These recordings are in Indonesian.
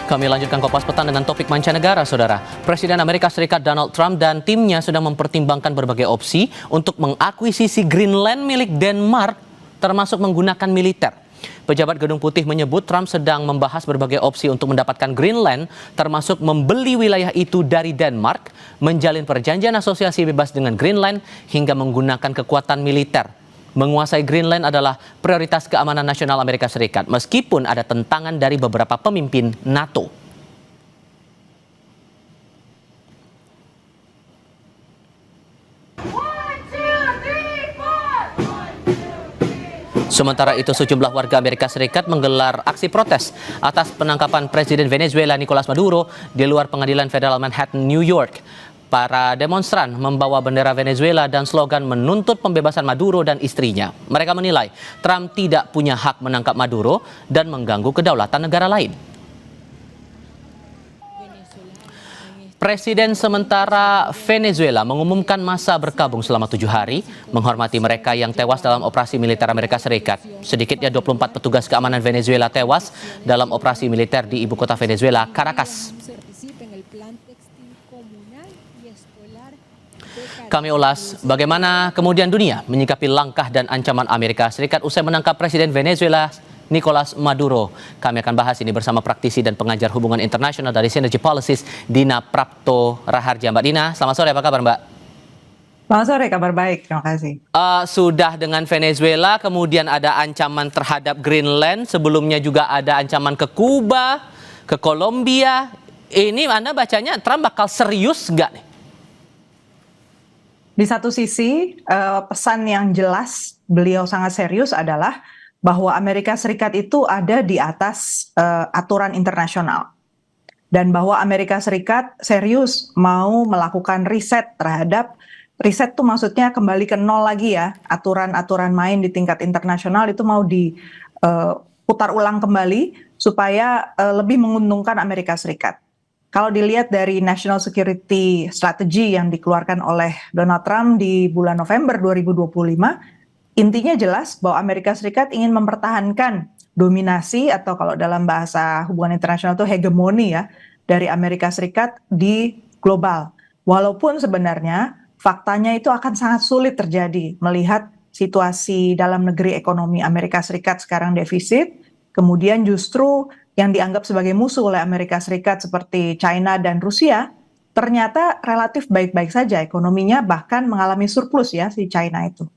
Kami lanjutkan Kompas Petang dengan topik mancanegara, Saudara. Presiden Amerika Serikat Donald Trump dan timnya sedang mempertimbangkan berbagai opsi untuk mengakuisisi Greenland milik Denmark, termasuk menggunakan militer. Pejabat Gedung Putih menyebut Trump sedang membahas berbagai opsi untuk mendapatkan Greenland, termasuk membeli wilayah itu dari Denmark, menjalin perjanjian asosiasi bebas dengan Greenland, hingga menggunakan kekuatan militer. Menguasai Greenland adalah prioritas keamanan nasional Amerika Serikat, meskipun ada tentangan dari beberapa pemimpin NATO. Sementara itu, sejumlah warga Amerika Serikat menggelar aksi protes atas penangkapan Presiden Venezuela Nicolas Maduro di luar Pengadilan Federal Manhattan, New York. Para demonstran membawa bendera Venezuela dan slogan menuntut pembebasan Maduro dan istrinya. Mereka menilai Trump tidak punya hak menangkap Maduro dan mengganggu kedaulatan negara lain. Presiden sementara Venezuela mengumumkan masa berkabung selama 7 hari, menghormati mereka yang tewas dalam operasi militer Amerika Serikat. Sedikitnya 24 petugas keamanan Venezuela tewas dalam operasi militer di ibu kota Venezuela, Caracas. Kami ulas bagaimana kemudian dunia menyikapi langkah dan ancaman Amerika Serikat usai menangkap Presiden Venezuela Nicolas Maduro. Kami akan bahas ini bersama praktisi dan pengajar hubungan internasional dari Synergy Policies, Dina Prapto Raharja. Mbak Dina, selamat sore, apa kabar Mbak? Selamat sore, kabar baik, terima kasih. Sudah dengan Venezuela, kemudian ada ancaman terhadap Greenland, sebelumnya juga ada ancaman ke Kuba, ke Kolombia. Ini Anda bacanya Trump bakal serius nggak nih? Di satu sisi, pesan yang jelas beliau sangat serius adalah bahwa Amerika Serikat itu ada di atas aturan internasional. Dan bahwa Amerika Serikat serius mau melakukan riset riset itu maksudnya kembali ke nol lagi ya, aturan-aturan main di tingkat internasional itu mau diputar ulang kembali supaya lebih menguntungkan Amerika Serikat. Kalau dilihat dari National Security Strategy yang dikeluarkan oleh Donald Trump di bulan November 2025, intinya jelas bahwa Amerika Serikat ingin mempertahankan dominasi atau kalau dalam bahasa hubungan internasional itu hegemoni ya dari Amerika Serikat di global. Walaupun sebenarnya faktanya itu akan sangat sulit terjadi melihat situasi dalam negeri ekonomi Amerika Serikat sekarang defisit, kemudian justru yang dianggap sebagai musuh oleh Amerika Serikat seperti China dan Rusia, ternyata relatif baik-baik saja ekonominya, bahkan mengalami surplus ya si China itu.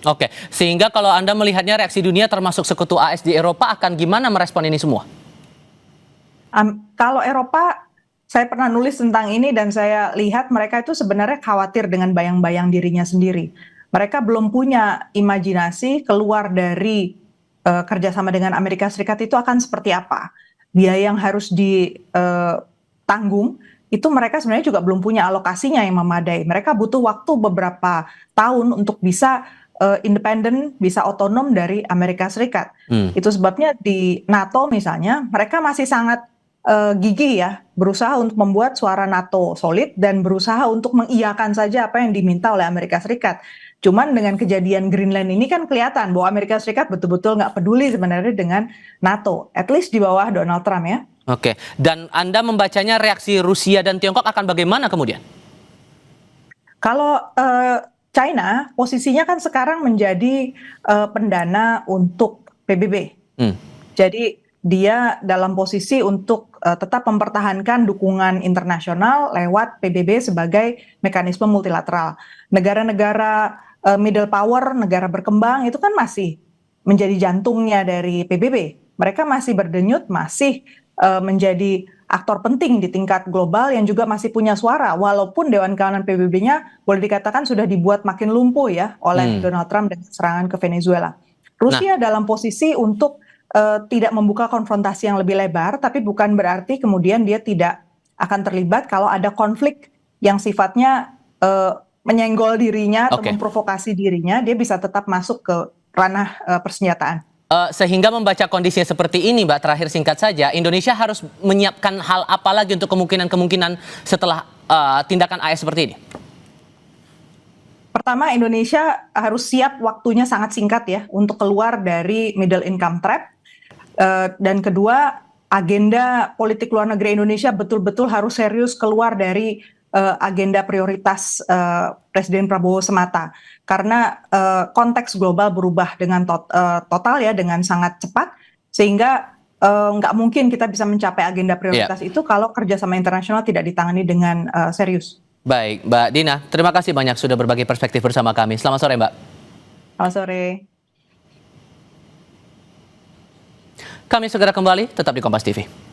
Oke, sehingga kalau Anda melihatnya reaksi dunia termasuk sekutu AS di Eropa akan gimana merespon ini semua? Kalau Eropa, saya pernah nulis tentang ini dan saya lihat mereka itu sebenarnya khawatir dengan bayang-bayang dirinya sendiri. Mereka belum punya imajinasi keluar dari kerjasama dengan Amerika Serikat itu akan seperti apa. Biaya yang harus ditanggung itu mereka sebenarnya juga belum punya alokasinya yang memadai. Mereka butuh waktu beberapa tahun untuk bisa independen, bisa otonom dari Amerika Serikat. Itu sebabnya di NATO misalnya, mereka masih sangat gigih ya, berusaha untuk membuat suara NATO solid dan berusaha untuk mengiyakan saja apa yang diminta oleh Amerika Serikat. Cuman dengan kejadian Greenland ini kan kelihatan bahwa Amerika Serikat betul-betul nggak peduli sebenarnya dengan NATO, at least di bawah Donald Trump ya. Oke, dan Anda membacanya reaksi Rusia dan Tiongkok akan bagaimana kemudian? Kalau China posisinya kan sekarang menjadi pendana untuk PBB. Jadi dia dalam posisi untuk tetap mempertahankan dukungan internasional lewat PBB sebagai mekanisme multilateral. Negara-negara middle power, negara berkembang itu kan masih menjadi jantungnya dari PBB. Mereka masih berdenyut, masih menjadi aktor penting di tingkat global yang juga masih punya suara, walaupun Dewan Keamanan PBB-nya boleh dikatakan sudah dibuat makin lumpuh ya oleh Donald Trump dengan serangan ke Venezuela. Rusia dalam posisi untuk tidak membuka konfrontasi yang lebih lebar, tapi bukan berarti kemudian dia tidak akan terlibat kalau ada konflik yang sifatnya menyenggol dirinya atau memprovokasi dirinya, dia bisa tetap masuk ke ranah persenjataan. Sehingga membaca kondisinya seperti ini, Mbak, terakhir singkat saja, Indonesia harus menyiapkan hal apa lagi untuk kemungkinan-kemungkinan setelah tindakan AS seperti ini? Pertama, Indonesia harus siap waktunya sangat singkat ya untuk keluar dari middle income trap. Dan kedua, agenda politik luar negeri Indonesia betul-betul harus serius keluar dari agenda prioritas Presiden Prabowo semata, karena konteks global berubah dengan total ya, dengan sangat cepat, sehingga nggak mungkin kita bisa mencapai agenda prioritas itu kalau kerjasama internasional tidak ditangani dengan serius. Baik, Mbak Dina, terima kasih banyak sudah berbagi perspektif bersama kami. Selamat sore, Mbak. Selamat sore. Kami segera kembali, tetap di Kompas TV.